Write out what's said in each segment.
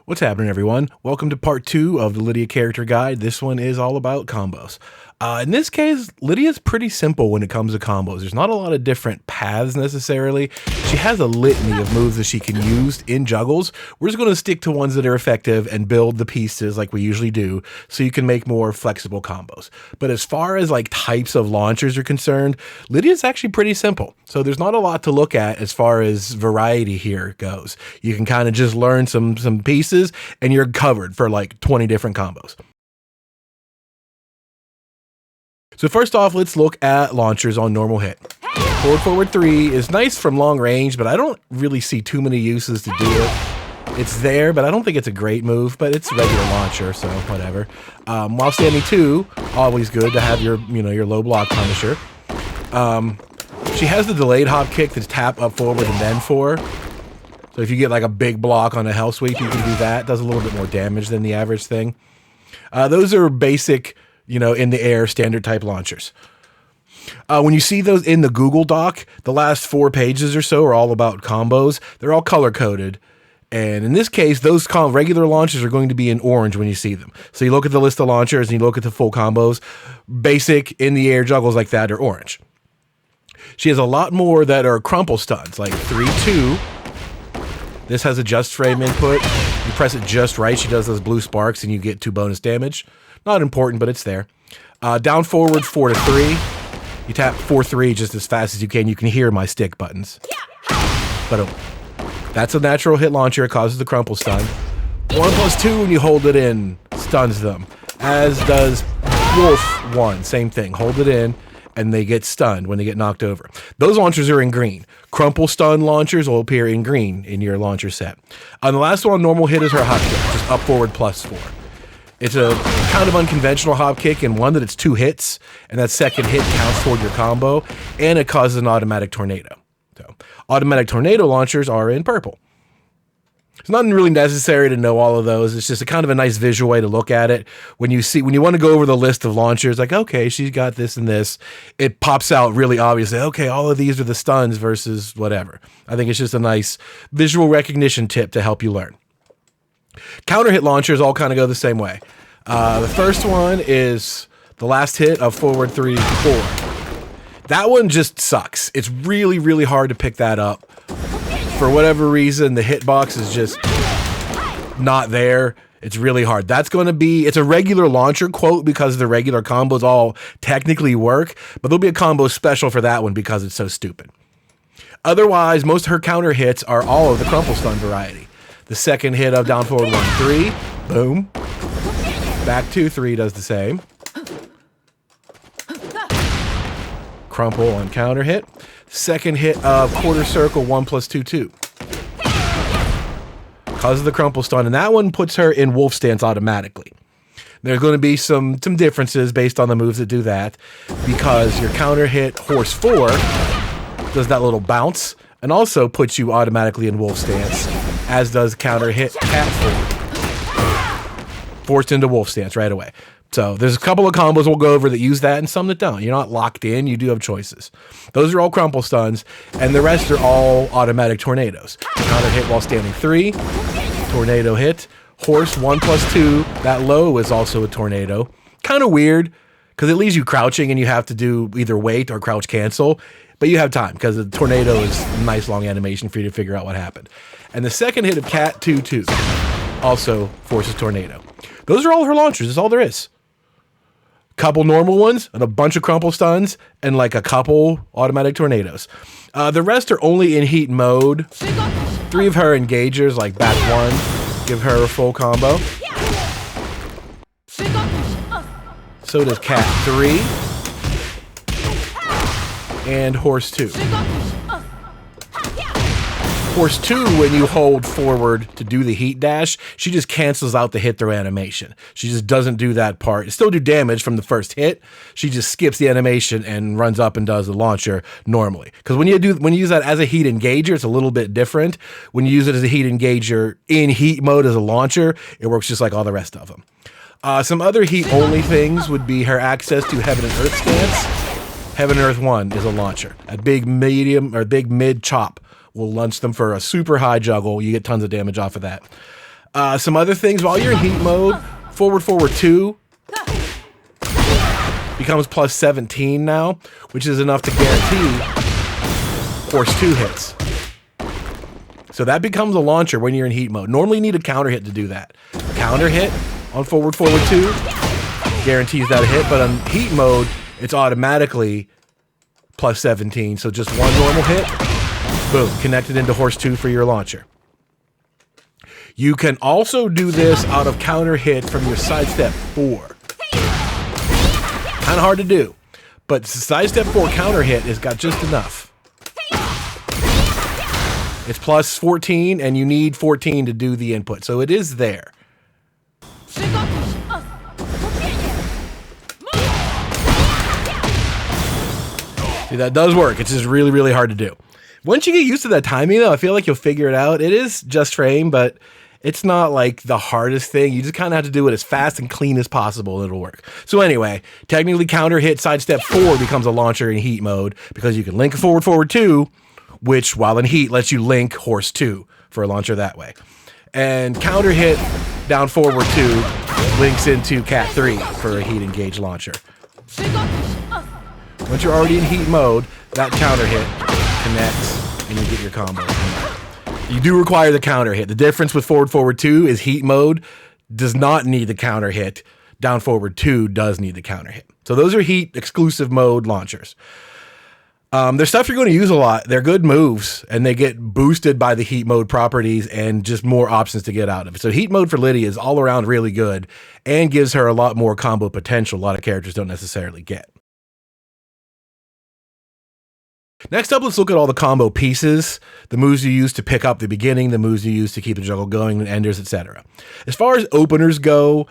What's happening, everyone? Welcome to part 2 of the Lidia character guide. This one is all about combos. In this case, Lydia's pretty simple when it comes to combos. There's not a lot of different paths necessarily. She has a litany of moves that she can use in juggles. We're just going to stick to ones that are effective and build the pieces like we usually do so you can make more flexible combos. But as far as like types of launchers are concerned, Lydia's actually pretty simple. So there's not a lot to look at as far as variety here goes. You can kind of just learn some pieces and you're covered for like 20 different combos. So first off, let's look at launchers on normal hit. Forward 3 is nice from long range, but I don't really see too many uses to do it. It's there, but I don't think it's a great move, but it's a regular launcher, so whatever. While standing 2, always good to have your low block punisher. She has the delayed hop kick to tap up forward and then 4. So if you get like a big block on a hell sweep, you can do that. Does a little bit more damage than the average thing. Those are basic, in the air standard type launchers. When you see those in the Google Doc, the last 4 pages or so are all about combos. They're all color coded. And in this case, those regular launchers are going to be in orange when you see them. So you look at the list of launchers and you look at the full combos. Basic in the air juggles like that are orange. She has a lot more that are crumple stuns, like 3-2. This has a just frame input. You press it just right. She does those blue sparks and you get 2 bonus damage. Not important, but it's there. Down forward 4-3. You tap 4-3 just as fast as you can. You can hear my stick buttons. But that's a natural hit launcher. It causes the crumple stun. 1+2 when you hold it in stuns them. As does Wolf 1. Same thing. Hold it in and they get stunned when they get knocked over. Those launchers are in green. Crumple stun launchers will appear in green in your launcher set. The last one, normal hit, is her hop kick. Just up forward +4. It's a kind of unconventional hop kick and one that it's 2 hits, and that second hit counts toward your combo, and it causes an automatic tornado. So automatic tornado launchers are in purple. It's not really necessary to know all of those. It's just a kind of a nice visual way to look at it. When you want to go over the list of launchers, like, okay, she's got this and this, it pops out really obviously, okay, all of these are the stuns versus whatever. I think it's just a nice visual recognition tip to help you learn. Counter hit launchers all kind of go the same way. The first one is the last hit of forward 3-4. That one just sucks. It's really, really hard to pick that up. For whatever reason, the hitbox is just not there. It's really hard. It's a regular launcher quote because the regular combos all technically work, but there'll be a combo special for that one because it's so stupid. Otherwise, most of her counter hits are all of the crumple stun variety. The second hit of down forward 1-3, boom. Back 2-3 does the same. Crumple on counter hit. Second hit of quarter circle 1+2-2. Causes the crumple stun, and that one puts her in wolf stance automatically. There's going to be some differences based on the moves that do that, because your counter hit horse 4 does that little bounce and also puts you automatically in wolf stance, as does counter hit cat 4. Forced into wolf stance right away. So there's a couple of combos we'll go over that use that and some that don't. You're not locked in. You do have choices. Those are all crumple stuns, and the rest are all automatic tornadoes. Counter hit while standing 3. Tornado hit. Horse 1+2. That low is also a tornado. Kind of weird because it leaves you crouching and you have to do either wait or crouch cancel. But you have time because the tornado is a nice long animation for you to figure out what happened. And the second hit of cat 2-2 also forces tornado. Those are all her launchers. That's all there is. Couple normal ones and a bunch of crumple stuns and like a couple automatic tornadoes. The rest are only in heat mode. 3 of her engagers, like back 1, give her a full combo. So does cat 3 and horse 2. Horse 2, when you hold forward to do the heat dash, she just cancels out the hit throw animation. She just doesn't do that part. It still do damage from the first hit. She just skips the animation and runs up and does the launcher normally. Because when you use that as a heat engager, it's a little bit different. When you use it as a heat engager in heat mode as a launcher, it works just like all the rest of them. Some other heat only things would be her access to Heaven and Earth stance. Heaven and Earth 1 is a launcher. A big mid chop will launch them for a super high juggle. You get tons of damage off of that. Some other things, while you're in heat mode, forward 2 becomes plus 17 now, which is enough to guarantee force 2 hits. So that becomes a launcher when you're in heat mode. Normally you need a counter hit to do that. Counter hit on forward 2 guarantees that a hit, but on heat mode, it's automatically plus 17. So just one normal hit, boom, connected into horse 2 for your launcher. You can also do this out of counter hit from your sidestep 4. Kind of hard to do, but sidestep 4 counter hit has got just enough. It's plus 14, and you need 14 to do the input, so it is there. See, that does work. It's just really, really hard to do. Once you get used to that timing, though, I feel like you'll figure it out. It is just frame, but it's not like the hardest thing. You just kind of have to do it as fast and clean as possible, and it'll work. So anyway, technically counter hit sidestep 4 becomes a launcher in heat mode because you can link forward 2, which while in heat lets you link horse 2 for a launcher that way. And counter hit down forward 2 links into cat 3 for a heat engage launcher. Once you're already in heat mode, that counter hit connects and you get your combo. You do require the counter hit. The difference with forward 2 is heat mode does not need the counter hit. Down forward 2 does need the counter hit. So those are heat exclusive mode launchers. They're stuff you're going to use a lot. They're good moves, and they get boosted by the heat mode properties and just more options to get out of it. So heat mode for Lidia is all around really good and gives her a lot more combo potential a lot of characters don't necessarily get. Next up, let's look at all the combo pieces, the moves you use to pick up the beginning, the moves you use to keep the juggle going, and enders, etc. As far as openers go,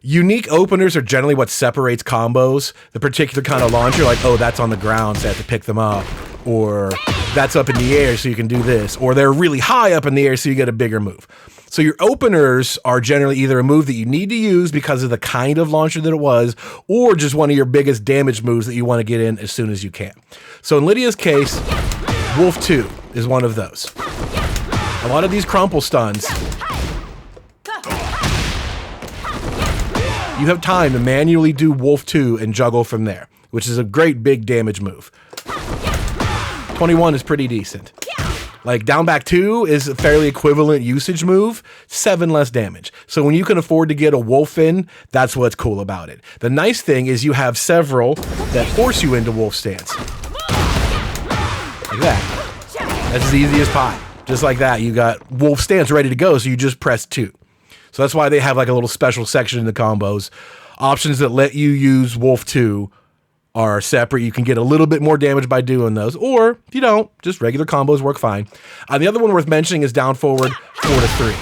unique openers are generally what separates combos. The particular kind of launcher, like, oh, that's on the ground, so I have to pick them up, or that's up in the air, so you can do this, or they're really high up in the air, so you get a bigger move. So your openers are generally either a move that you need to use because of the kind of launcher that it was, or just one of your biggest damage moves that you want to get in as soon as you can. So in Lidia's case, Wolf 2 is one of those. A lot of these Crumple stuns, you have time to manually do Wolf 2 and juggle from there, which is a great big damage move. 21 is pretty decent. Like, down back 2 is a fairly equivalent usage move, 7 less damage. So when you can afford to get a wolf in, that's what's cool about it. The nice thing is you have several that force you into wolf stance. Like that. That's as easy as pie. Just like that, you got wolf stance ready to go, so you just press 2. So that's why they have like a little special section in the combos. Options that let you use Wolf 2 are separate. You can get a little bit more damage by doing those, or if you don't, just regular combos work fine. The other one worth mentioning is down forward 4 to 3.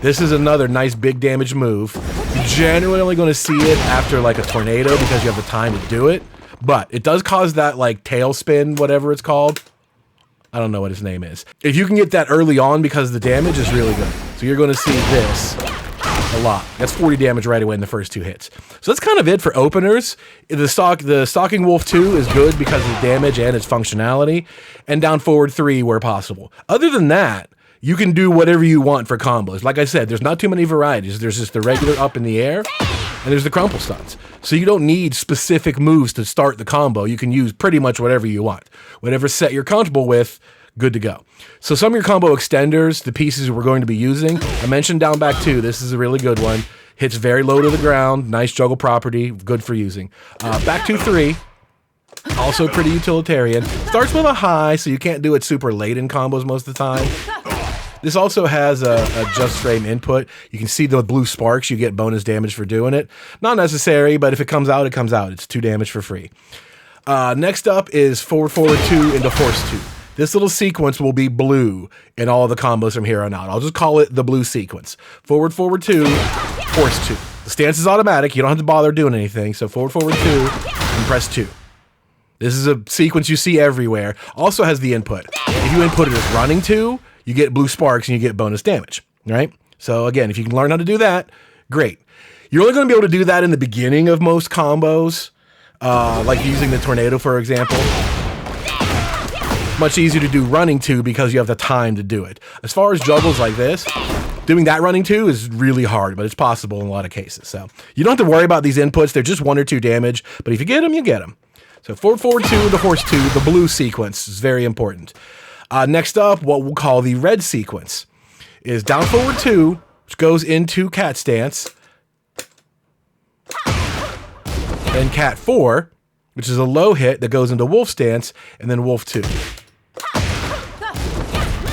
This is another nice big damage move. You're generally only going to see it after like a tornado because you have the time to do it, but it does cause that like tail spin, whatever it's called. I don't know what his name is. If you can get that early on because the damage is really good. So you're going to see this a lot. That's 40 damage right away in the first 2 hits. So that's kind of it for openers. The Stalking Wolf 2 is good because of the damage and its functionality, and down forward 3 where possible. Other than that, you can do whatever you want for combos. Like I said, there's not too many varieties. There's just the regular up in the air, and there's the Crumple stuns. So you don't need specific moves to start the combo. You can use pretty much whatever you want. Whatever set you're comfortable with, good to go. So some of your combo extenders, the pieces we're going to be using, I mentioned down back 2. This is a really good one. Hits very low to the ground. Nice juggle property. Good for using. Back 2, 3. Also pretty utilitarian. Starts with a high, so you can't do it super late in combos most of the time. This also has a just frame input. You can see the blue sparks. You get bonus damage for doing it. Not necessary, but if it comes out, it comes out. It's 2 damage for free. Next up is forward 2 into horse 2. This little sequence will be blue in all the combos from here on out. I'll just call it the blue sequence. Forward 2, horse 2. The stance is automatic. You don't have to bother doing anything. So forward 2 and press 2. This is a sequence you see everywhere. Also has the input. If you input it as running 2, you get blue sparks and you get bonus damage, right? So again, if you can learn how to do that, great. You're only going to be able to do that in the beginning of most combos, like using the tornado, for example. Much easier to do running 2 because you have the time to do it. As far as juggles like this, Doing that running too is really hard, but it's possible in a lot of cases. So you don't have to worry about these inputs. They're just 1 or 2 damage, but if you get them, you get them. So forward, forward 2, the horse 2, the blue sequence is very important. Next up, what we'll call the red sequence is down forward 2, which goes into cat stance. Then cat 4, which is a low hit that goes into wolf stance, and then wolf 2.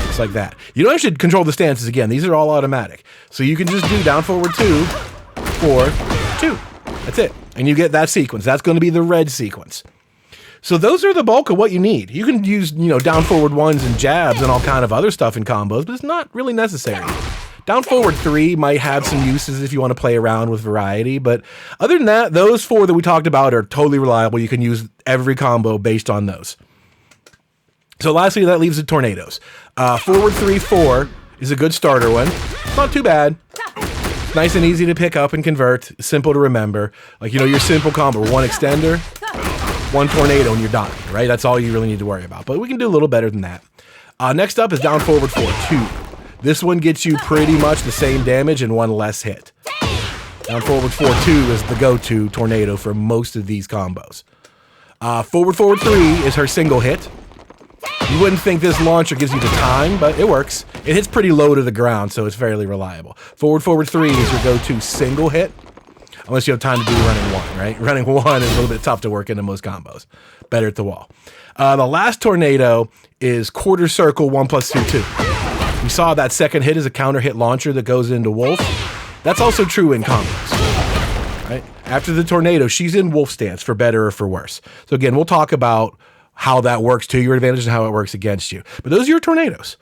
Just like that. You don't actually control the stances again. These are all automatic. So you can just do down forward 2, 4, 2. That's it. And you get that sequence. That's going to be the red sequence. So those are the bulk of what you need. You can use, down forward 1s and jabs and all kind of other stuff in combos, but it's not really necessary. Down forward 3 might have some uses if you want to play around with variety, but other than that, those 4 that we talked about are totally reliable. You can use every combo based on those. So lastly, that leaves the tornadoes. Forward 3, 4 is a good starter one. It's not too bad. It's nice and easy to pick up and convert. Simple to remember. Like, your simple combo, 1 extender, 1 tornado, and you're done, right? That's all you really need to worry about. But we can do a little better than that. Next up is down forward 4, 2. This one gets you pretty much the same damage and 1 less hit. Down forward 4, 2 is the go-to tornado for most of these combos. Forward 3 is her single hit. You wouldn't think this launcher gives you the time, but it works. It hits pretty low to the ground, so it's fairly reliable. Forward 3 is your go-to single hit, unless you have time to do running 1, right? Running 1 is a little bit tough to work into most combos. Better at the wall. The last tornado is quarter circle 1+2, 2. We saw that second hit is a counter hit launcher that goes into wolf. That's also true in combos, right? After the tornado, she's in wolf stance for better or for worse. So again, we'll talk about how that works to your advantage and how it works against you. But those are your tornadoes.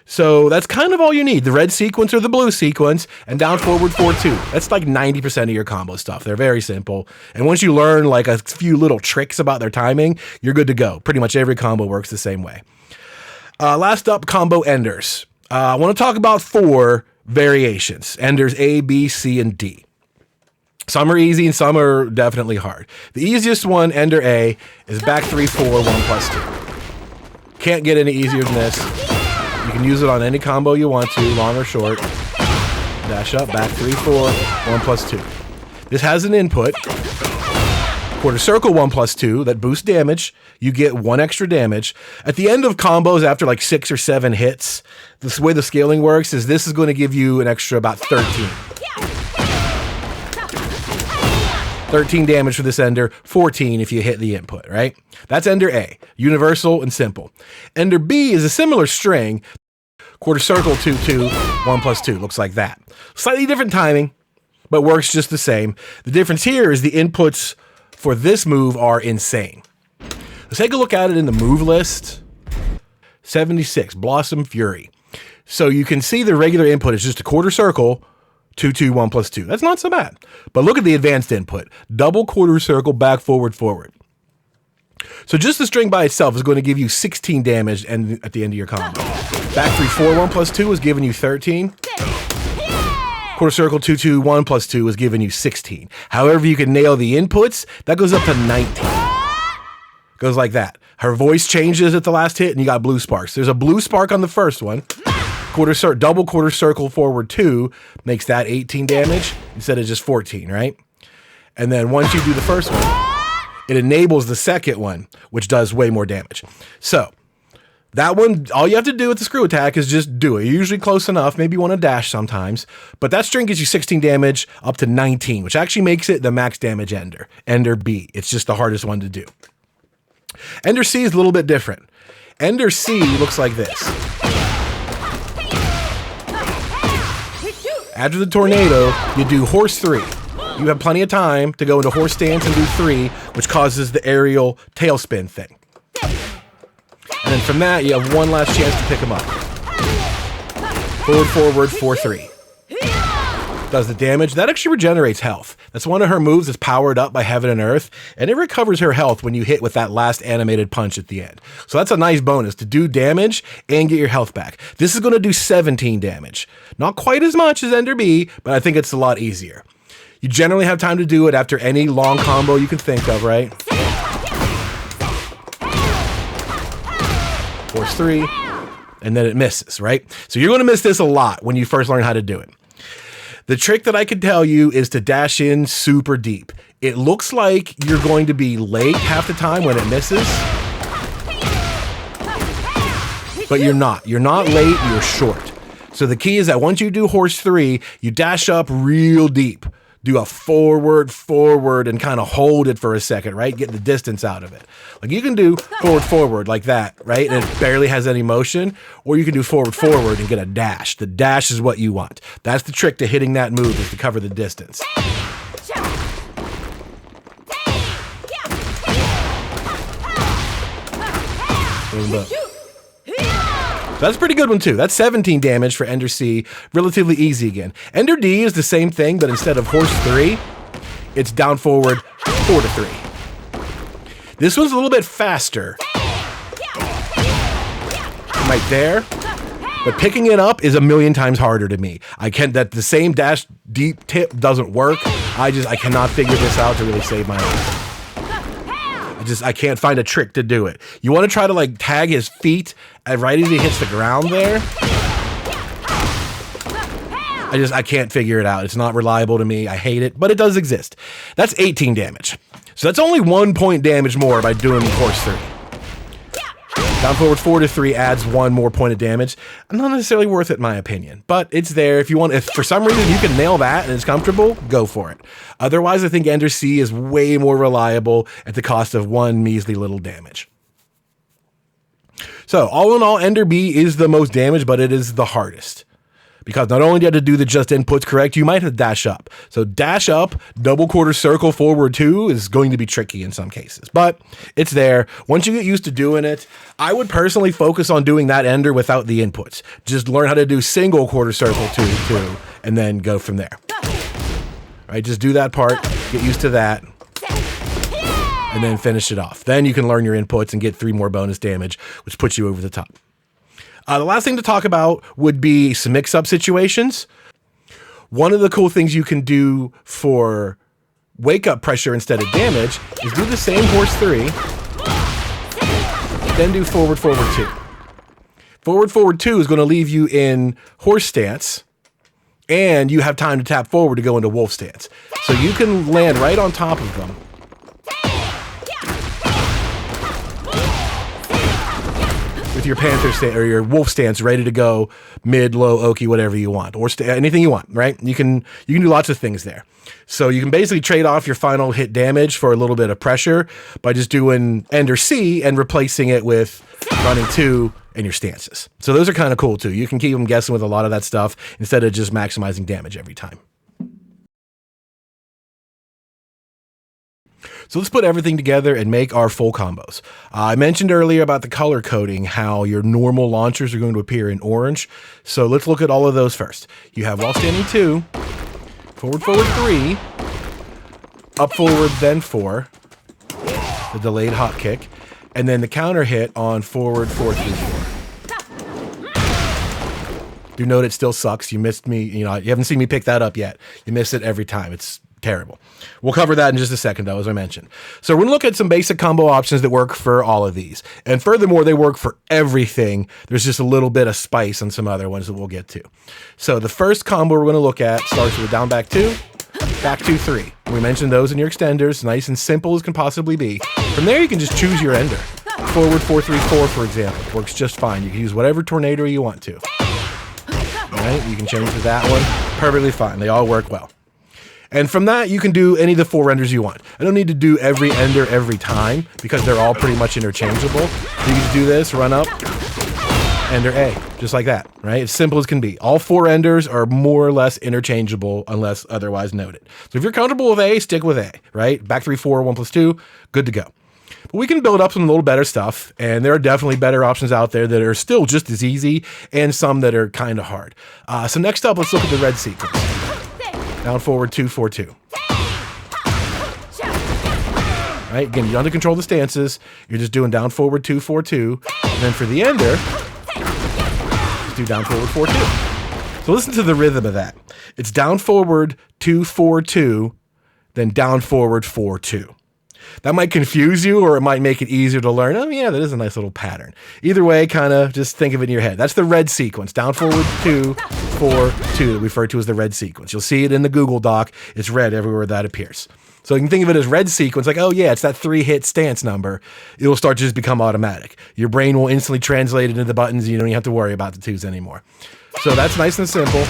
So that's kind of all you need. The red sequence or the blue sequence, and down forward 4, 2. That's like 90% of your combo stuff. They're very simple. And once you learn like a few little tricks about their timing, you're good to go. Pretty much every combo works the same way. Last up, combo enders. I want to talk about 4 variations. Enders A, B, C, and D. Some are easy and some are definitely hard. The easiest one, Ender A, is back 3, 4, 1+2. Can't get any easier than this. You can use it on any combo you want to, long or short. Dash up, back 3, 4, 1+2. This has an input. Quarter circle 1+2 that boosts damage. You get 1 extra damage. At the end of combos, after like 6 or 7 hits, the way the scaling works is this is going to give you an extra about 13. 13 damage for this Ender, 14 if you hit the input, right? That's Ender A, universal and simple. Ender B is a similar string, quarter circle 2, 2, 1+2, looks like that. Slightly different timing, but works just the same. The difference here is the inputs for this move are insane. Let's take a look at it in the move list. 76, Blossom Fury. So you can see the regular input is just a quarter circle, 2, 2, 1+2. That's not so bad. But look at the advanced input. Double quarter circle, back, forward, forward. So just the string by itself is going to give you 16 damage at the end of your combo. Back 3, 4, 1+2 is giving you 13. Quarter circle 2, 2, 1+2 is giving you 16. However you can nail the inputs, that goes up to 19. Goes like that. Her voice changes at the last hit and you got blue sparks. There's a blue spark on the first one. Double quarter circle forward 2 makes that 18 damage instead of just 14, right? And then once you do the first one, it enables the second one, which does way more damage. So that one, all you have to do with the screw attack is just do it. You're usually close enough. Maybe you want to dash sometimes, but that string gives you 16 damage up to 19, which actually makes it the max damage Ender. Ender B. It's just the hardest one to do. Ender C is a little bit different. Ender C looks like this. After the tornado, you do horse 3. You have plenty of time to go into horse stance and do 3, which causes the aerial tailspin thing. And then from that, you have 1 last chance to pick them up. Forward, 4, 3. Does the damage. That actually regenerates health. That's one of her moves that's powered up by Heaven and Earth, and it recovers her health when you hit with that last animated punch at the end. So that's a nice bonus to do damage and get your health back. This is going to do 17 damage. Not quite as much as Ender B, but I think it's a lot easier. You generally have time to do it after any long combo you can think of, right? Force 3, and then it misses, right? So you're going to miss this a lot when you first learn how to do it. The trick that I could tell you is to dash in super deep. It looks like you're going to be late half the time when it misses, but you're not. You're not late, you're short. So the key is that once you do horse 3, you dash up real deep. Do a forward, and kind of hold it for a second, right? Get the distance out of it. Like you can do forward like that, right? And it barely has any motion. Or you can do forward and get a dash. The dash is what you want. That's the trick to hitting that move, is to cover the distance. Boom, boom. So that's a pretty good one too. That's 17 damage for Ender C. Relatively easy again. Ender D is the same thing, but instead of horse 3, it's down forward 4 to 3. This one's a little bit faster. Right there. But picking it up is a million times harder to me. The same dash deep tip doesn't work. I cannot figure this out to really save my life. I can't find a trick to do it. You want to try to like tag his feet right as he hits the ground there. I can't figure it out. It's not reliable to me. I hate it, but it does exist. That's 18 damage. So that's only 1 point damage more by doing horse 3. Down forward 4 to 3 adds 1 more point of damage. Not necessarily worth it, in my opinion, but it's there. If for some reason you can nail that and it's comfortable, go for it. Otherwise, I think Ender C is way more reliable at the cost of 1 measly little damage. So all in all, Ender B is the most damage, but it is the hardest. Because not only do you have to do the just inputs correct, you might have to dash up. So dash up, double quarter circle, forward 2 is going to be tricky in some cases. But it's there. Once you get used to doing it, I would personally focus on doing that Ender without the inputs. Just learn how to do single quarter circle 2, and then go from there. All right, just do that part, get used to that, and then finish it off. Then you can learn your inputs and get 3 more bonus damage, which puts you over the top. The last thing to talk about would be some mix-up situations. One of the cool things you can do for wake-up pressure instead of damage is do the same horse 3, then do forward 2. Forward 2 is going to leave you in horse stance, and you have time to tap forward to go into wolf stance. So you can land right on top of them. With your panther stance or your wolf stance ready to go, mid, low, oki, whatever you want, or anything you want, right? You can do lots of things there. So you can basically trade off your final hit damage for a little bit of pressure by just doing Ender C and replacing it with running 2 and your stances. So those are kind of cool too. You can keep them guessing with a lot of that stuff instead of just maximizing damage every time. So let's put everything together and make our full combos. I mentioned earlier about the color coding, how your normal launchers are going to appear in orange. So let's look at all of those first. You have while standing 2, forward 3, up forward then 4, the delayed hop kick, and then the counter hit on forward 4, 3, 4. Do note it still sucks. You missed me. You haven't seen me pick that up yet. You miss it every time. It's terrible. We'll cover that in just a second, though, as I mentioned. So we're going to look at some basic combo options that work for all of these. And furthermore, they work for everything. There's just a little bit of spice on some other ones that we'll get to. So the first combo we're going to look at starts with down, back 2, back 2, 3. We mentioned those in your extenders, nice and simple as can possibly be. From there, you can just choose your ender. Forward 4, 3, 4, for example, works just fine. You can use whatever tornado you want to. All right, you can change to that one. Perfectly fine. They all work well. And from that, you can do any of the 4 enders you want. I don't need to do every ender every time because they're all pretty much interchangeable. You can just do this, run up, ender A, just like that, right? It's simple as can be. All 4 enders are more or less interchangeable unless otherwise noted. So if you're comfortable with A, stick with A, right? Back 3, 4, 1 plus 2, good to go. But we can build up some little better stuff, and there are definitely better options out there that are still just as easy and some that are kind of hard. So next up, let's look at the red sequence. Down, forward, 2, 4, 2. Right, again, you don't have to control the stances. You're just doing down, forward, 2, 4, 2. And then for the ender, just do down, forward, 4, 2. So listen to the rhythm of that. It's down, forward, 2, 4, 2, then down, forward, 4, 2. That might confuse you, or it might make it easier to learn. Oh yeah, that is a nice little pattern. Either way, kind of just think of it in your head. That's the red sequence. Down, forward, 2, 4, 2, referred to as the red sequence. You'll see it in the Google Doc. It's red everywhere that appears. So you can think of it as red sequence, like, oh yeah, it's that 3-hit stance number. It will start to just become automatic. Your brain will instantly translate it into the buttons. You don't even have to worry about the 2s anymore. So that's nice and simple.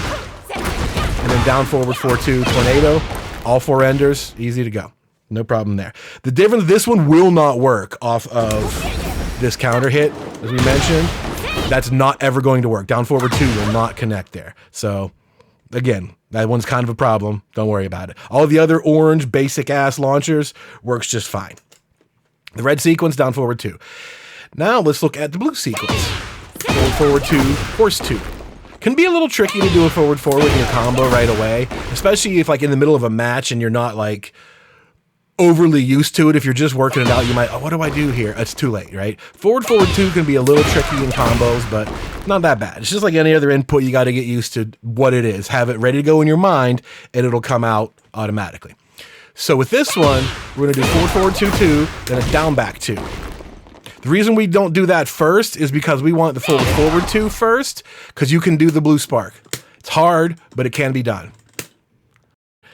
And then down, forward, 4, 2, tornado. All 4 enders, easy to go. No problem there. The difference, this one will not work off of this counter hit, as we mentioned. That's not ever going to work. Down, forward, 2 will not connect there. So again, that one's kind of a problem. Don't worry about it. All the other orange basic ass launchers works just fine. The red sequence, down, forward, 2. Now let's look at the blue sequence. Forward, forward, 2, horse 2. Can be a little tricky to do a forward in your combo right away, especially if like in the middle of a match and you're not like overly used to it. If you're just working it out, you might, oh, what do I do here? It's too late, right? Forward 2 can be a little tricky in combos, but not that bad. It's just like any other input. You got to get used to what it is. Have it ready to go in your mind, and it'll come out automatically. So with this one, we're going to do forward 2, 2, then a down, back 2. The reason we don't do that first is because we want the forward 2 first, because you can do the blue spark. It's hard, but it can be done.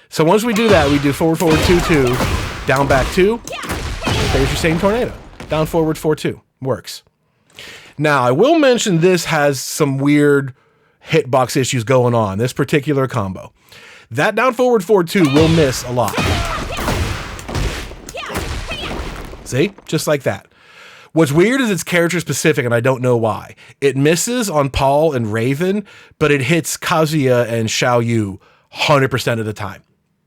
So once we do that, we do forward 2, 2, down, back 2. There's your same tornado. Down, forward, 4, 2. Works. Now, I will mention this has some weird hitbox issues going on, this particular combo. That down, forward, 4, 2 will miss a lot. See? Just like that. What's weird is it's character specific, and I don't know why. It misses on Paul and Raven, but it hits Kazuya and Xiao Yu 100% of the time.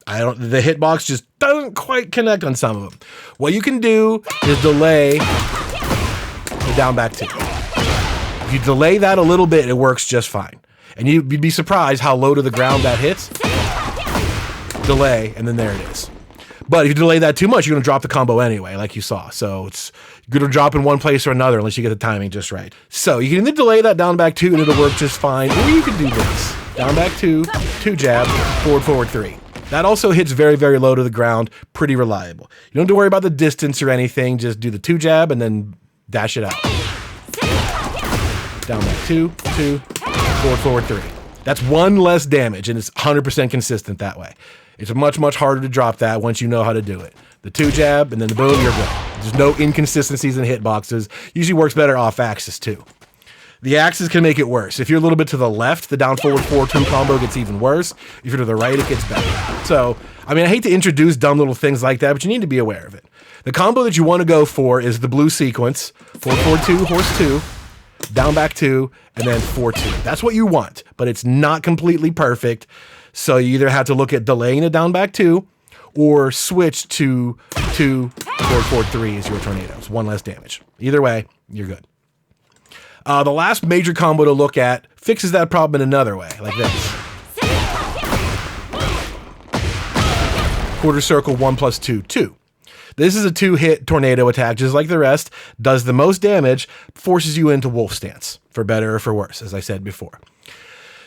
The hitbox just doesn't quite connect on some of them. What you can do is delay the down, back 2. If you delay that a little bit, it works just fine. And you'd be surprised how low to the ground that hits. Delay, and then there it is. But if you delay that too much, you're going to drop the combo anyway, like you saw. So it's going to drop in one place or another unless you get the timing just right. So you can either delay that down, back 2 and it'll work just fine, or you can do this. Down, back 2, 2 jab, forward 3. That also hits very, very low to the ground, pretty reliable. You don't have to worry about the distance or anything. Just do the 2 jab and then dash it out. Down, back 2, 2, forward 3. That's 1 less damage, and it's 100% consistent that way. It's much, much harder to drop that once you know how to do it. The 2 jab, and then the boom, you're good. There's no inconsistencies in hitboxes. Usually works better off axis too. The axis can make it worse. If you're a little bit to the left, the down, forward, 4, 2 combo gets even worse. If you're to the right, it gets better. So, I mean, I hate to introduce dumb little things like that, but you need to be aware of it. The combo that you want to go for is the blue sequence, forward 2, horse 2, down, back 2, and then 4, 2. That's what you want, but it's not completely perfect. So you either have to look at delaying the down, back 2, or switch to 2, forward 3 is your tornado. It's 1 less damage. Either way, you're good. The last major combo to look at fixes that problem in another way, like this. Quarter circle 1 plus 2, 2. This is a 2-hit tornado attack, just like the rest, does the most damage, forces you into wolf stance, for better or for worse, as I said before.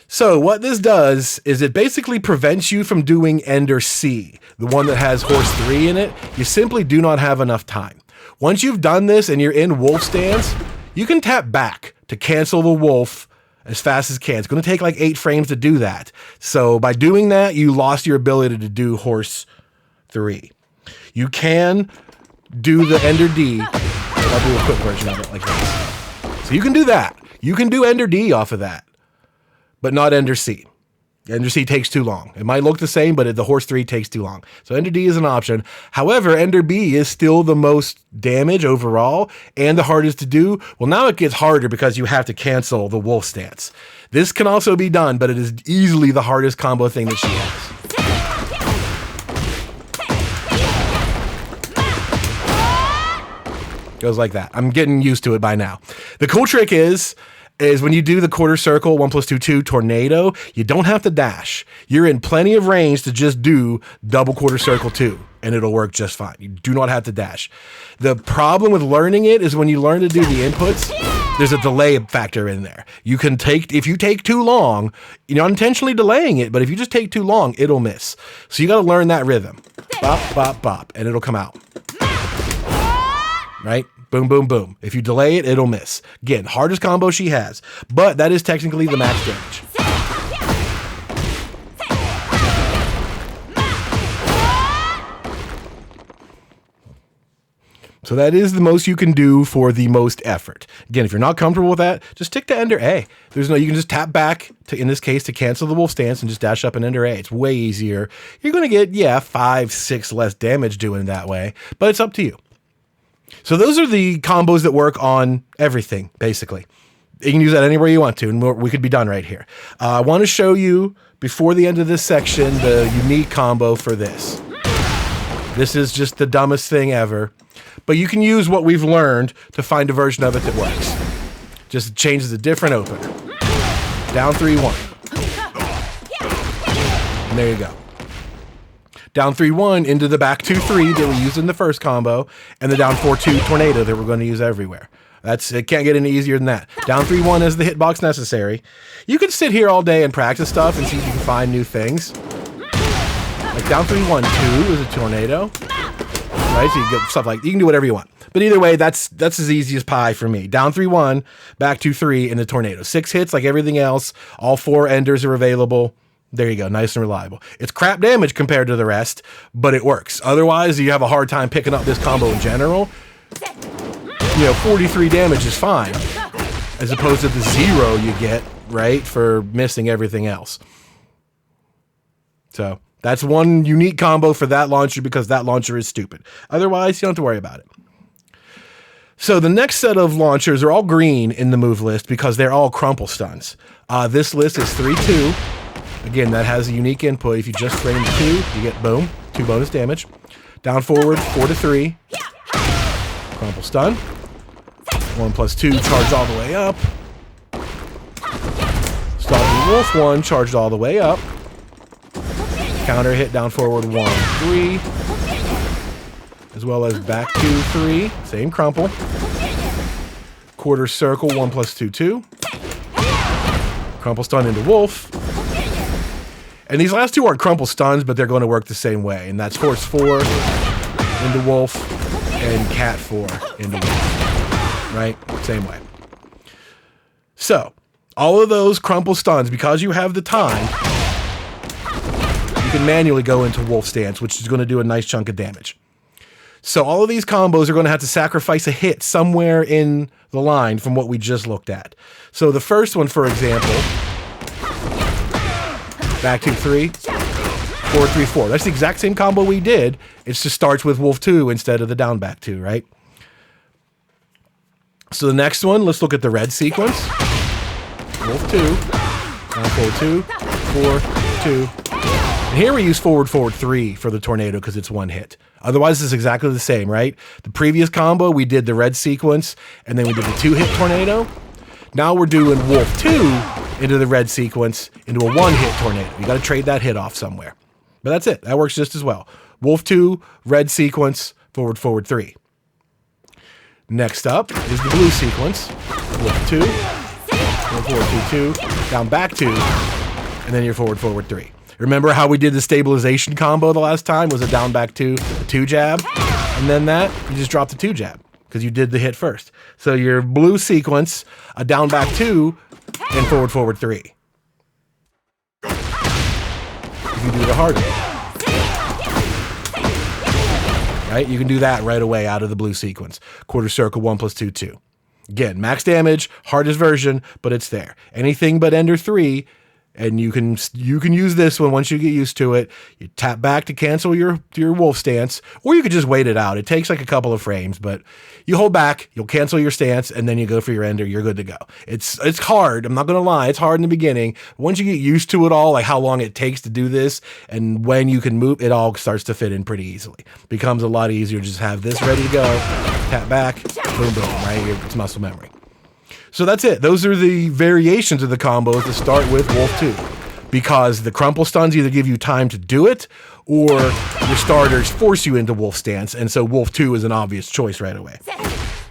So what this does is it basically prevents you from doing Ender C, the one that has horse 3 in it. You simply do not have enough time. Once you've done this and you're in wolf stance, you can tap back to cancel the wolf as fast as you can. It's going to take like 8 frames to do that. So by doing that, you lost your ability to do horse 3. You can do the Ender D. I'll do a quick version of it like this. So you can do that. You can do Ender D off of that, but not Ender C. Ender C takes too long. It might look the same, but the horse 3 takes too long. So Ender D is an option. However, Ender B is still the most damage overall and the hardest to do. Well, now it gets harder because you have to cancel the wolf stance. This can also be done, but it is easily the hardest combo thing that she has. Goes like that. I'm getting used to it by now. The cool trick is when you do the quarter circle, 1 plus 2, 2 tornado, you don't have to dash. You're in plenty of range to just do double quarter circle 2, and it'll work just fine. You do not have to dash. The problem with learning it is when you learn to do the inputs, there's a delay factor in there. You can if you take too long, you're not intentionally delaying it, but if you just take too long, it'll miss. So you got to learn that rhythm. Bop, bop, bop, and it'll come out. right? Boom, boom, boom. If you delay it, it'll miss. Again, hardest combo she has, but that is technically the max damage. So that is the most you can do for the most effort. Again, if you're not comfortable with that, just stick to Ender A. You can just tap back to, in this case, to cancel the wolf stance and just dash up and Ender A. It's way easier. You're going to get, 5, 6 less damage doing it that way, but it's up to you. So those are the combos that work on everything, basically. You can use that anywhere you want to, and we could be done right here. I want to show you, before the end of this section, the unique combo for this. This is just the dumbest thing ever. But you can use what we've learned to find a version of it that works. Just changes a different opener. Down 3-1. And there you go. Down 3-1 into the back 2-3 that we used in the first combo, and the down 4-2 tornado that we're going to use everywhere. It can't get any easier than that. Down 3-1 is the hitbox necessary. You can sit here all day and practice stuff and see if you can find new things. Like down 3-1-2 is a tornado. Right, so you get stuff like, you can do whatever you want. But either way, that's as easy as pie for me. Down 3-1, back 2-3 in the tornado. 6 hits like everything else. All 4 enders are available. There you go, nice and reliable. It's crap damage compared to the rest, but it works. Otherwise, you have a hard time picking up this combo in general. 43 damage is fine, as opposed to the 0 you get, right, for missing everything else. So that's one unique combo for that launcher because that launcher is stupid. Otherwise, you don't have to worry about it. So the next set of launchers are all green in the move list because they're all crumple stuns. This list is 3-2. Again, that has a unique input. If you just frame 2, you get boom, 2 bonus damage. Down forward, 4-3. Crumple stun. 1+2, charged all the way up. Stalking Wolf 1, charged all the way up. Counter hit down forward 1-3, as well as back 2-3, same crumple. Quarter circle 1+2-2. Crumple stun into Wolf. And these last two aren't crumple stuns, but they're going to work the same way. And that's Force 4 into Wolf and Cat 4 into Wolf. Right? Same way. So, all of those crumple stuns, because you have the time, you can manually go into Wolf stance, which is going to do a nice chunk of damage. So all of these combos are going to have to sacrifice a hit somewhere in the line from what we just looked at. So the first one, for example, back 2-3, 4-3-4. That's the exact same combo we did. It just starts with Wolf 2 instead of the down back 2, right? So the next one, let's look at the red sequence. Wolf 2, down forward 2, 4, 2. And here we use forward 3 for the tornado because it's one hit. Otherwise, it's exactly the same, right? The previous combo, we did the red sequence, and then we did the 2-hit tornado. Now we're doing Wolf 2 into the red sequence, into a 1-hit tornado. You got to trade that hit off somewhere. But that's it. That works just as well. Wolf 2, red sequence, forward 3. Next up is the blue sequence. Wolf 2, forward 2, down back 2, and then your forward 3. Remember how we did the stabilization combo the last time? Was a down back 2, a 2 jab, and then that, you just dropped the 2 jab because you did the hit first. So your blue sequence, a down back 2, and forward 3. You can do the hard way. Right? You can do that right away out of the blue sequence. Quarter circle 1+2-2. Again, max damage, hardest version, but it's there. Anything but Ender 3. And you can use this one once you get used to it. You tap back to cancel your wolf stance, or you could just wait it out. It takes like a couple of frames, but you hold back, you'll cancel your stance, and then you go for your ender. You're good to go. It's hard. I'm not gonna lie. It's hard in the beginning. Once you get used to it all, like how long it takes to do this, and when you can move, it all starts to fit in pretty easily. Becomes a lot easier to just have this ready to go. Tap back, boom, boom. Right? It's muscle memory. So that's it. Those are the variations of the combos to start with Wolf 2. Because the crumple stuns either give you time to do it, or your starters force you into Wolf stance, and so Wolf 2 is an obvious choice right away.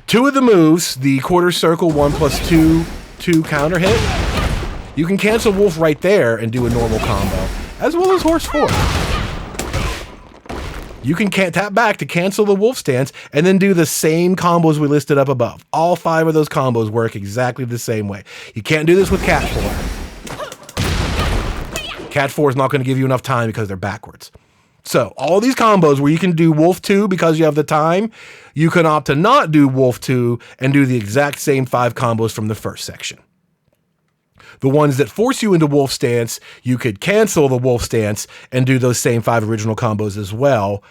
2 of the moves, the quarter circle 1+2 counter hit, you can cancel Wolf right there and do a normal combo, as well as Horse 4. you can tap back to cancel the wolf stance and then do the same combos we listed up above. All 5 of those combos work exactly the same way. You can't do this with Cat 4. Cat 4 is not going to give you enough time because they're backwards. So all these combos where you can do Wolf 2 because you have the time, you can opt to not do Wolf 2 and do the exact same 5 combos from the first section. The ones that force you into Wolf stance, you could cancel the Wolf stance and do those same 5 original combos as well.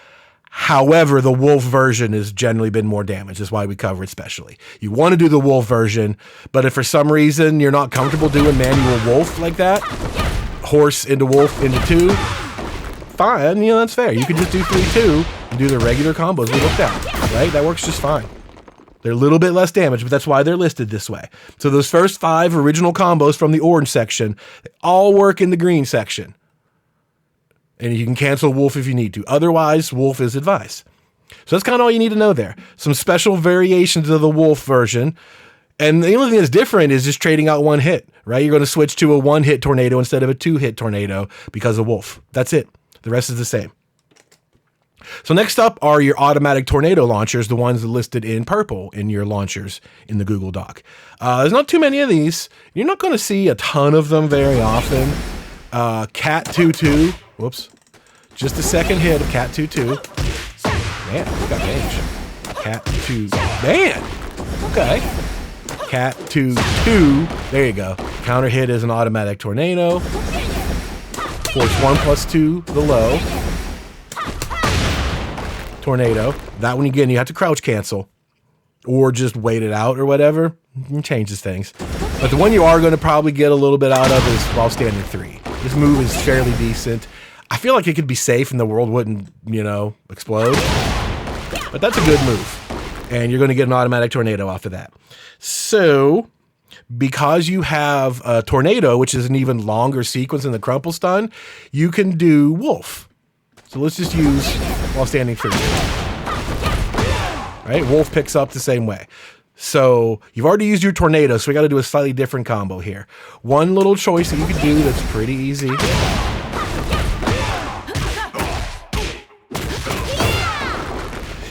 However, the Wolf version has generally been more damage. That's why we cover it specially. You want to do the Wolf version, but if for some reason you're not comfortable doing manual Wolf like that, horse into Wolf into 2, fine, that's fair. You can just do 3-2 and do the regular combos we looked at, right? That works just fine. They're a little bit less damage, but that's why they're listed this way. So those first 5 original combos from the orange section, they all work in the green section. And you can cancel Wolf if you need to. Otherwise, Wolf is advised. So that's kind of all you need to know there. Some special variations of the Wolf version. And the only thing that's different is just trading out 1 hit, right? You're going to switch to a 1-hit tornado instead of a 2-hit tornado because of Wolf. That's it. The rest is the same. So next up are your automatic tornado launchers, the ones listed in purple in your launchers in the Google Doc. There's not too many of these. You're not going to see a ton of them very often. Cat 2-2. Whoops. Just a second hit of Cat 2-2. Man, we got range. Cat 2. Man! Okay. Cat 2-2. There you go. Counter hit is an automatic tornado. Force 1+2, the low. Tornado. That one again, you have to crouch cancel or just wait it out or whatever. It changes things. But the one you are going to probably get a little bit out of is while standing 3. This move is fairly decent. I feel like it could be safe and the world wouldn't, explode. But that's a good move. And you're going to get an automatic tornado off of that. So, because you have a tornado, which is an even longer sequence in the Crumple stun, you can do Wolf. So let's just use while standing 3. Right? Wolf picks up the same way. So you've already used your tornado, so we got to do a slightly different combo here. One little choice that you could do that's pretty easy.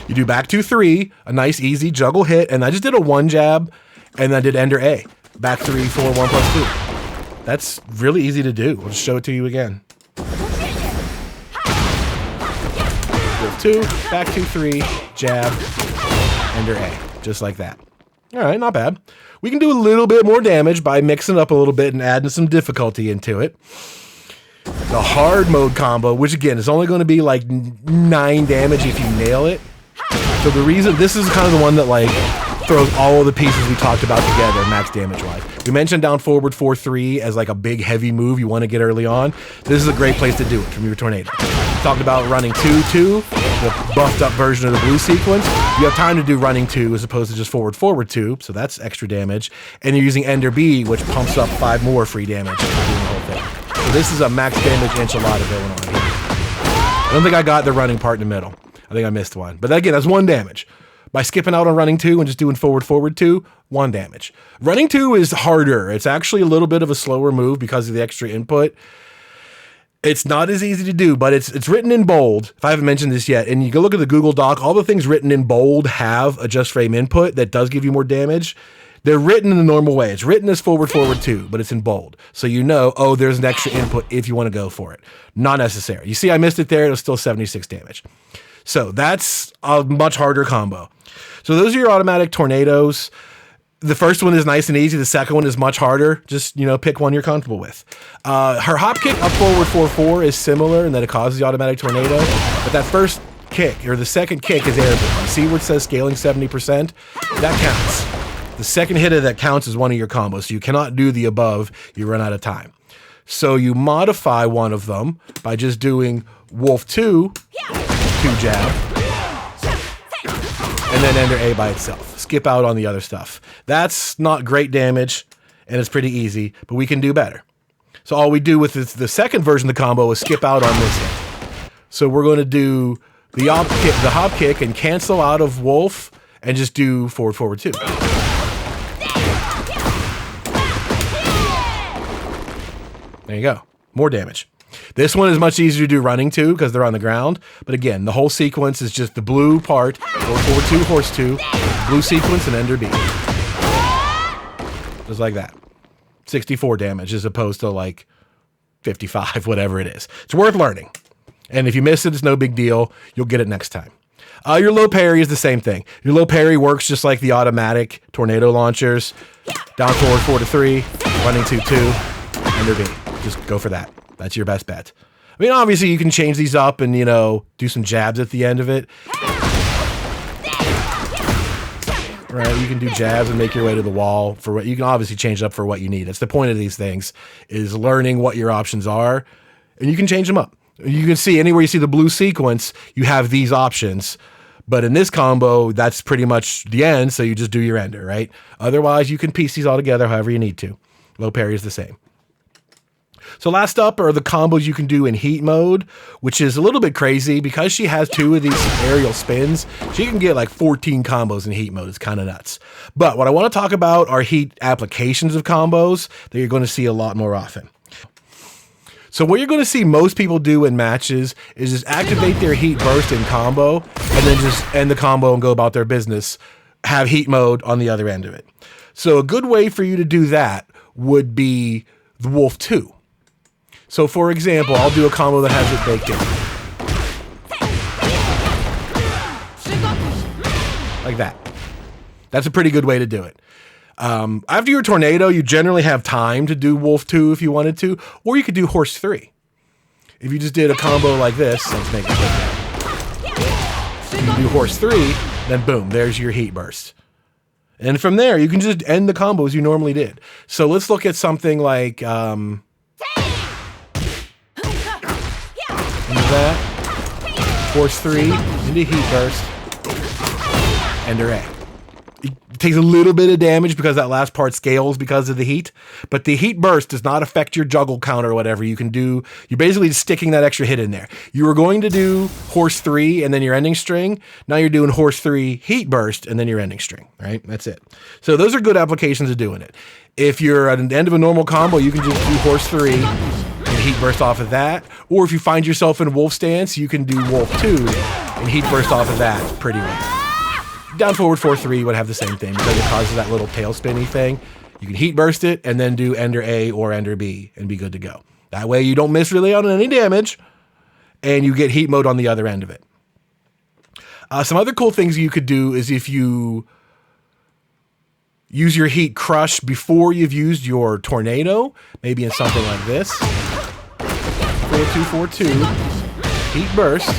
You do back 2-3, a nice easy juggle hit, and I just did a 1 jab, and I did Ender A. Back 3, 4, 1+2. That's really easy to do. I'll just show it to you again. 2, back 2-3, jab, Ender A, just like that. All right, not bad. We can do a little bit more damage by mixing it up a little bit and adding some difficulty into it. The hard mode combo, which again is only going to be like 9 damage if you nail it. So the reason this is kind of the one that throws all of the pieces we talked about together max damage wise. We mentioned down forward 4-3 as like a big heavy move you want to get early on. This is a great place to do it from your tornado. Talked about running 2-2, the buffed up version of the blue sequence. You have time to do running 2 as opposed to just forward 2, so that's extra damage. And you're using Ender B, which pumps up 5 more free damage doing the whole thing. So this is a max damage enchilada going on here. I don't think I got the running part in the middle. I think I missed one. But again, that's 1 damage. By skipping out on running 2 and just doing forward 2, 1 damage. Running 2 is harder. It's actually a little bit of a slower move because of the extra input. It's not as easy to do, but it's written in bold, if I haven't mentioned this yet. And you go look at the Google Doc, all the things written in bold have a just frame input that does give you more damage. They're written in the normal way. It's written as forward 2, but it's in bold. So you know, oh, there's an extra input if you want to go for it. Not necessary. You see, I missed it there. It was still 76 damage. So that's a much harder combo. So those are your automatic tornadoes. The first one is nice and easy. The second one is much harder. Just, pick one you're comfortable with. Her hop kick up forward 4-4 is similar in that it causes the automatic tornado. But that first kick, or the second kick, is airborne. See where it says scaling 70%? That counts. The second hit of that counts as one of your combos. So you cannot do the above. You run out of time. So you modify one of them by just doing Wolf 2 jab. And then Ender A by itself. Skip out on the other stuff. That's not great damage, and it's pretty easy, but we can do better. So all we do with the second version of the combo is skip out on this hit. So we're going to do the hop kick and cancel out of Wolf and just do forward 2. There you go. More damage. This one is much easier to do running too because they're on the ground. But again, the whole sequence is just the blue part, forward 2, horse 2, blue sequence, and ender B. Just like that. 64 damage as opposed to like 55, whatever it is. It's worth learning. And if you miss it, it's no big deal. You'll get it next time. Your low parry is the same thing. Your low parry works just like the automatic tornado launchers. Down forward 4 to 3, running 2 2, ender B. Just go for that. That's your best bet. I mean, obviously you can change these up and, you know, do some jabs at the end of it. Right, you can do jabs and make your way to the wall for what you can obviously change it up for what you need. That's the point of these things, is learning what your options are, and you can change them up. You can see anywhere you see the blue sequence, you have these options. But in this combo, that's pretty much the end, so you just do your ender, right? Otherwise, you can piece these all together however you need to. Low parry is the same. So last up are the combos you can do in heat mode, which is a little bit crazy because she has 2 of these aerial spins. She can get like 14 combos in heat mode. It's kind of nuts. But what I want to talk about are heat applications of combos that you're going to see a lot more often. So what you're going to see most people do in matches is just activate their heat burst in combo and then just end the combo and go about their business, have heat mode on the other end of it. So a good way for you to do that would be the Wolf 2. So for example, I'll do a combo that has it baked in. Like that. That's a pretty good way to do it. After your tornado, you generally have time to do Wolf 2 if you wanted to, or you could do Horse 3. If you just did a combo like this, let's make it like that. You do Horse 3, then boom, there's your heat burst. And from there, you can just end the combos you normally did. So let's look at something like into that, Horse 3, into heat burst, ender A. It takes a little bit of damage because that last part scales because of the heat, but the heat burst does not affect your juggle count or whatever. You can do, you're basically just sticking that extra hit in there. You were going to do Horse 3 and then your ending string. Now you're doing Horse 3 heat burst and then your ending string, right? That's it. So those are good applications of doing it. If you're at the end of a normal combo, you can just do Horse 3 and heat burst off of that. Or if you find yourself in Wolf stance, you can do Wolf 2 and heat burst off of that pretty well. Down forward 4-3 would have the same thing because it causes that little tail spinny thing. You can heat burst it and then do ender A or ender B and be good to go. That way you don't miss really on any damage and you get heat mode on the other end of it. Some other cool things you could do is if you use your heat crush before you've used your tornado, maybe in something like this. 4-2-4-2, heat burst.